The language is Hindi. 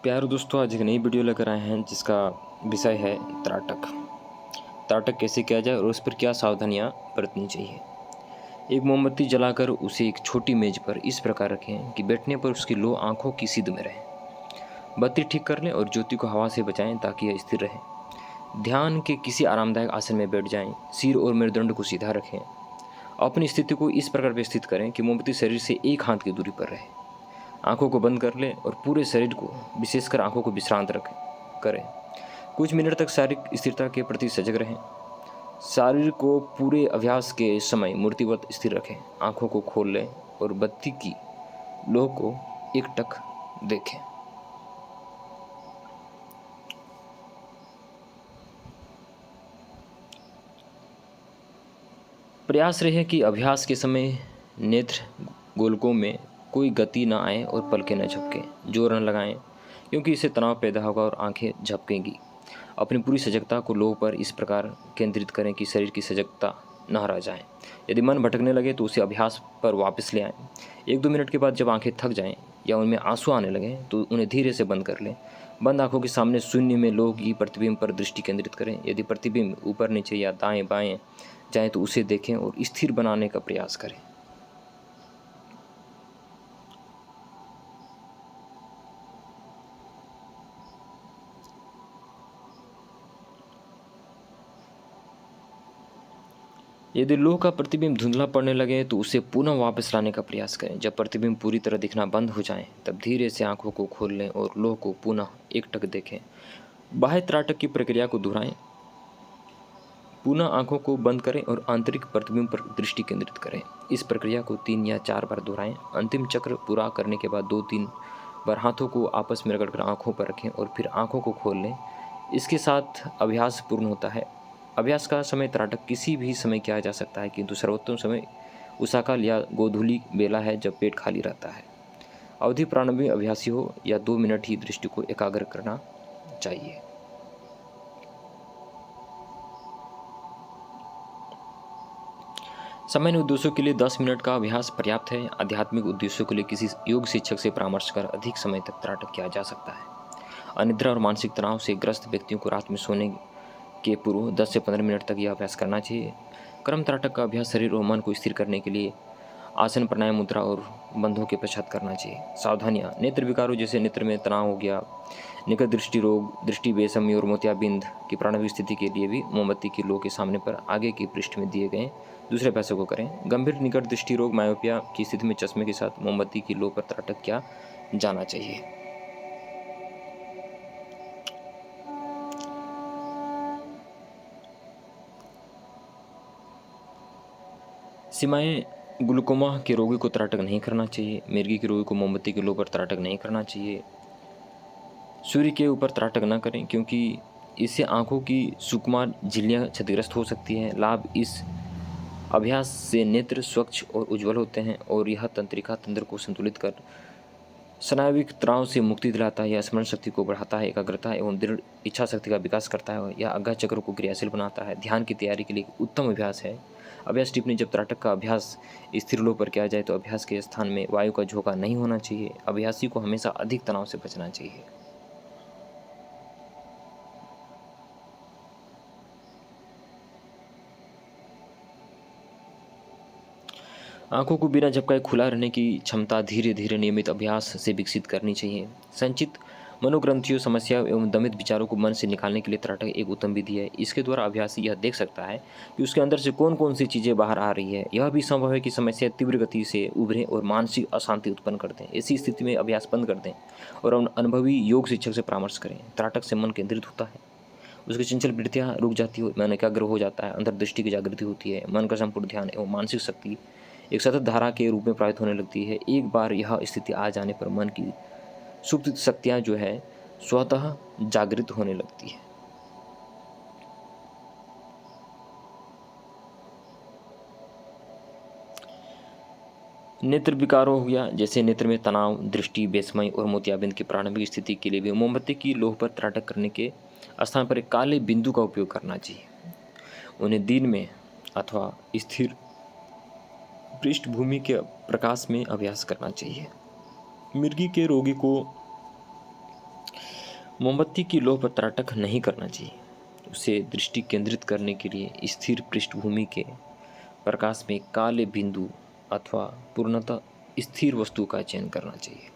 प्यारे दोस्तों, आज एक नई वीडियो लेकर आए हैं जिसका विषय है त्राटक। त्राटक कैसे किया जाए और उस पर क्या सावधानियां बरतनी चाहिए। एक मोमबत्ती जलाकर उसे एक छोटी मेज पर इस प्रकार रखें कि बैठने पर उसकी लो आंखों की सीध में रहे। बत्ती ठीक कर लें और ज्योति को हवा से बचाएं ताकि यह स्थिर रहे। ध्यान के किसी आरामदायक आसन में बैठ जाएं। सिर और मेरुदंड को सीधा रखें। अपनी स्थिति को इस प्रकार व्यवस्थित करें कि मोमबत्ती शरीर से एक हाथ की दूरी पर रहे। आंखों को बंद कर लें और पूरे शरीर को, विशेषकर आंखों को विश्रांत करें। कुछ मिनट तक शारीरिक स्थिरता के प्रति सजग रहें। शरीर को पूरे अभ्यास के समय मूर्तिवत स्थिर रखें। आंखों को खोल लें और बत्ती की लौ को एकटक देखें। प्रयास रहे कि अभ्यास के समय नेत्र गोलकों में कोई गति न आए और पलकें न झपकें। जोर न लगाएं क्योंकि इससे तनाव पैदा होगा और आंखें झपकेंगी। अपनी पूरी सजगता को लौ पर इस प्रकार केंद्रित करें कि शरीर की सजगता न हरा जाए। यदि मन भटकने लगे तो उसे अभ्यास पर वापस ले आएं। 1-2 मिनट के बाद जब आंखें थक जाएं या उनमें आंसू आने लगें तो उन्हें धीरे से बंद कर लें। बंद आंखों के सामने शून्य में लौ की प्रतिबिंब पर दृष्टि केंद्रित करें। यदि प्रतिबिंब ऊपर नीचे या दाएं बाएं जाए तो उसे देखें और स्थिर बनाने का प्रयास करें। यदि लौह का प्रतिबिंब धुंधला पड़ने लगे तो उसे पुनः वापस लाने का प्रयास करें। जब प्रतिबिंब पूरी तरह दिखना बंद हो जाए तब धीरे से आंखों को खोल लें और लौह को पुनः एकटक देखें। बाह्य त्राटक की प्रक्रिया को दोहराएं। पुनः आंखों को बंद करें और आंतरिक प्रतिबिंब पर दृष्टि केंद्रित करें। इस प्रक्रिया को 3 या 4 बार दोहराएं। अंतिम चक्र पूरा करने के बाद 2-3 बार हाथों को आपस में रगड़कर आंखों पर रखें और फिर आंखों को खोल लें। इसके साथ अभ्यास पूर्ण होता है। अभ्यास का समय त्राटक किसी भी समय किया जा सकता है, किंतु सर्वोत्तम समय उषाकाल या गोधूली बेला है जब पेट खाली रहता है। अवधि प्रारंभिक अभ्यासी हो या 2 मिनट ही दृष्टि को एकाग्र करना चाहिए। सामान्य उद्देश्यों के लिए 10 मिनट का अभ्यास पर्याप्त है। आध्यात्मिक उद्देश्यों के लिए किसी योग शिक्षक से परामर्श कर अधिक समय तक त्राटक किया जा सकता है। अनिद्रा और मानसिक तनाव से ग्रस्त व्यक्तियों को रात में सोने के पूर्व 10 से 15 मिनट तक यह अभ्यास करना चाहिए। क्रम त्राटक का अभ्यास शरीर और मन को स्थिर करने के लिए आसन, प्राणायाम, मुद्रा और बंधों के पश्चात करना चाहिए। सावधानियां: नेत्र विकारों जैसे नेत्र में तनाव हो गया, निकट दृष्टि रोग, दृष्टि बेसमी और मोतियाबिंद की प्रारंभिक स्थिति के लिए भी मोमबत्ती की लौ के सामने पर आगे के पृष्ठ में दिए गए दूसरे अभ्यासों को करें। गंभीर निकट दृष्टि रोग, मायोपिया की स्थिति में चश्मे के साथ मोमबत्ती की लौ पर त्राटक किया जाना चाहिए। सीमाएं: ग्लूकोमा के रोगी को त्राटक नहीं करना चाहिए। मिर्गी के रोगी को मोमबत्ती की लौ पर त्राटक नहीं करना चाहिए। सूर्य के ऊपर त्राटक न करें क्योंकि इससे आंखों की सुकुमार झिल्लियां क्षतिग्रस्त हो सकती हैं। लाभ: इस अभ्यास से नेत्र स्वच्छ और उज्ज्वल होते हैं और यह तंत्रिका तंत्र को संतुलित कर स्नायुविक तनाव से मुक्ति दिलाता है। यह स्मरण शक्ति को बढ़ाता है, एकाग्रता एवं दृढ़ इच्छा शक्ति का विकास करता है। यह आज्ञा चक्र को क्रियाशील बनाता है। ध्यान की तैयारी के लिए एक उत्तम अभ्यास है। अभ्यास टिप्पणी: जब त्राटक का अभ्यास स्थिर लौ पर किया जाए तो अभ्यास के स्थान में वायु का झोंका नहीं होना चाहिए। अभ्यासी को हमेशा अधिक तनाव से बचना चाहिए। आंखों को बिना झपकाए खुला रहने की क्षमता धीरे धीरे नियमित अभ्यास से विकसित करनी चाहिए। संचित मनोग्रंथियों, समस्या एवं दमित विचारों को मन से निकालने के लिए त्राटक एक उत्तम विधि है। इसके द्वारा अभ्यासी यह देख सकता है कि उसके अंदर से कौन कौन सी चीज़ें बाहर आ रही है। यह भी संभव है कि समस्या तीव्र गति से उभरें और मानसिक अशांति उत्पन्न कर दें। ऐसी स्थिति में अभ्यास बंद कर दें और अनुभवी योग शिक्षक से परामर्श करें। त्राटक से मन केंद्रित होता है, उसकी चंचल वृत्तियाँ रुक जाती है, मन एकाग्र हो जाता है, अंतर्दृष्टि की जागृति होती है, मन का संपूर्ण ध्यान एवं मानसिक शक्ति एक सतत धारा के रूप में प्रभावित होने लगती है। एक बार यह स्थिति आ जाने पर मन की सुप्त शक्तियाँ जो है स्वतः जागृत होने लगती है। नेत्र विकारों हो गया जैसे नेत्र में तनाव, दृष्टि बेसमय और मोतियाबिंद की प्रारंभिक स्थिति के लिए भी मोमबत्ती की लौ पर त्राटक करने के स्थान पर एक काले बिंदु का उपयोग करना चाहिए। उन्हें दिन में अथवा स्थिर पृष्ठभूमि के प्रकाश में अभ्यास करना चाहिए। मिर्गी के रोगी को मोमबत्ती की लौ पर त्राटक नहीं करना चाहिए। उसे दृष्टि केंद्रित करने के लिए स्थिर पृष्ठभूमि के प्रकाश में काले बिंदु अथवा पूर्णतः स्थिर वस्तु का चयन करना चाहिए।